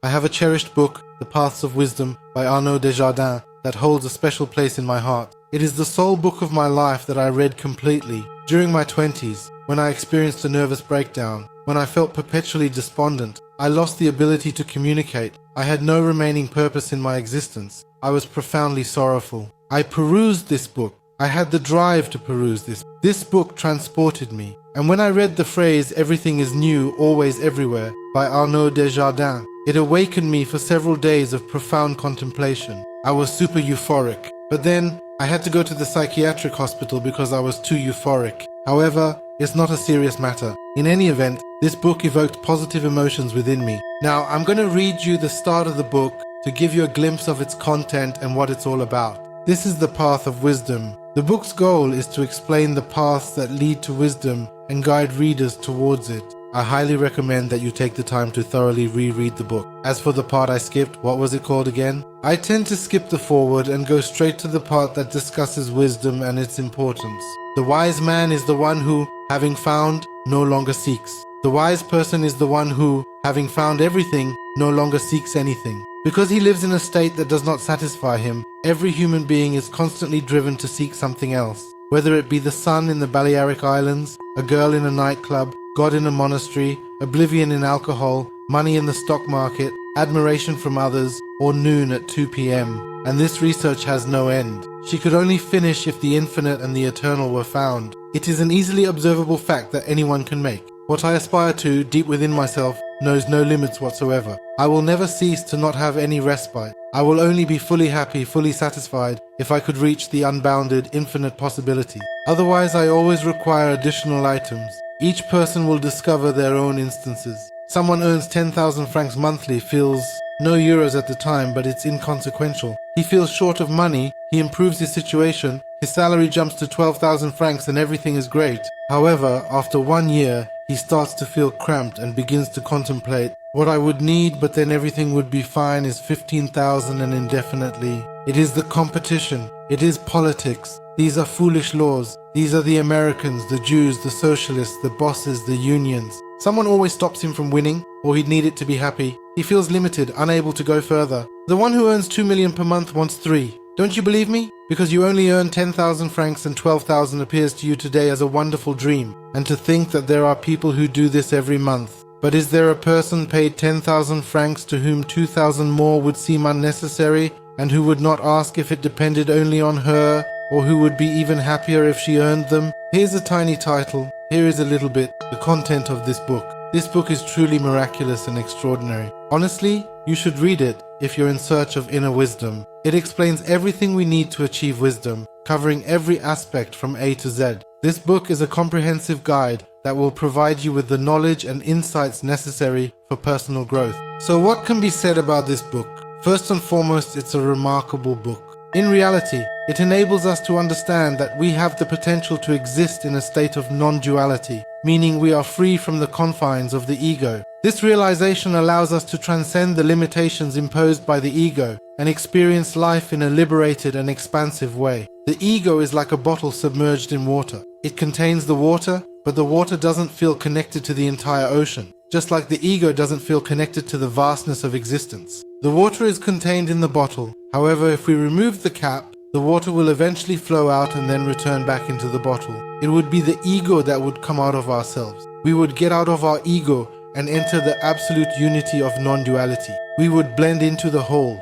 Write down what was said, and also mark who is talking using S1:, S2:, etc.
S1: I have a cherished book, The Paths of Wisdom by Arnaud Desjardins, that holds a special place in my heart. It is the sole book of my life that I read completely during my 20s, when I experienced a nervous breakdown, when I felt perpetually despondent. I lost the ability to communicate. I had no remaining purpose in my existence. I was profoundly sorrowful. I perused this book. I had the drive to peruse this. This book transported me. And when I read the phrase, "Everything is new, always everywhere," by Arnaud Desjardins, it awakened me for several days of profound contemplation. I was super euphoric. But then, I had to go to the psychiatric hospital because I was too euphoric. However, it's not a serious matter. In any event, this book evoked positive emotions within me. Now, I'm going to read you the start of the book to give you a glimpse of its content and what it's all about. This is The Path of Wisdom. The book's goal is to explain the paths that lead to wisdom and guide readers towards it. I highly recommend that you take the time to thoroughly reread the book. As for the part I skipped, what was it called again? I tend to skip the foreword and go straight to the part that discusses wisdom and its importance. The wise man is the one who, having found, no longer seeks. The wise person is the one who, having found everything, no longer seeks anything. Because he lives in a state that does not satisfy him, every human being is constantly driven to seek something else. Whether it be the sun in the Balearic Islands, a girl in a nightclub, God in a monastery, oblivion in alcohol, money in the stock market, admiration from others, or noon at 2 p.m. And this research has no end. She could only finish if the infinite and the eternal were found. It is an easily observable fact that anyone can make. What I aspire to, deep within myself, knows no limits whatsoever. I will never cease to not have any respite. I will only be fully happy, fully satisfied, if I could reach the unbounded, infinite possibility. Otherwise, I always require additional items. Each person will discover their own instances. Someone earns 10,000 francs monthly, feels no euros at the time, but it's inconsequential. He feels short of money, he improves his situation, his salary jumps to 12,000 francs and everything is great. However, after 1 year, he starts to feel cramped and begins to contemplate, what I would need but then everything would be fine is 15,000 and indefinitely. It is the competition. It is politics. These are foolish laws. These are the Americans, the Jews, the socialists, the bosses, the unions. Someone always stops him from winning, or he'd need it to be happy. He feels limited, unable to go further. The one who earns 2 million per month wants 3. Don't you believe me? Because you only earn 10,000 francs and 12,000 appears to you today as a wonderful dream. And to think that there are people who do this every month. But is there a person paid 10,000 francs to whom 2,000 more would seem unnecessary, and who would not ask if it depended only on her, or who would be even happier if she earned them? Here's a tiny title. Here is a little bit, the content of this book. This book is truly miraculous and extraordinary. Honestly, you should read it if you're in search of inner wisdom. It explains everything we need to achieve wisdom, covering every aspect from A to Z. This book is a comprehensive guide that will provide you with the knowledge and insights necessary for personal growth. So what can be said about this book? First and foremost, it's a remarkable book. In reality, it enables us to understand that we have the potential to exist in a state of non-duality, meaning we are free from the confines of the ego. This realization allows us to transcend the limitations imposed by the ego and experience life in a liberated and expansive way. The ego is like a bottle submerged in water. It contains the water, but the water doesn't feel connected to the entire ocean, just like the ego doesn't feel connected to the vastness of existence. The water is contained in the bottle. However, if we remove the cap, the water will eventually flow out and then return back into the bottle. It would be the ego that would come out of ourselves. We would get out of our ego and enter the absolute unity of non-duality. We would blend into the whole.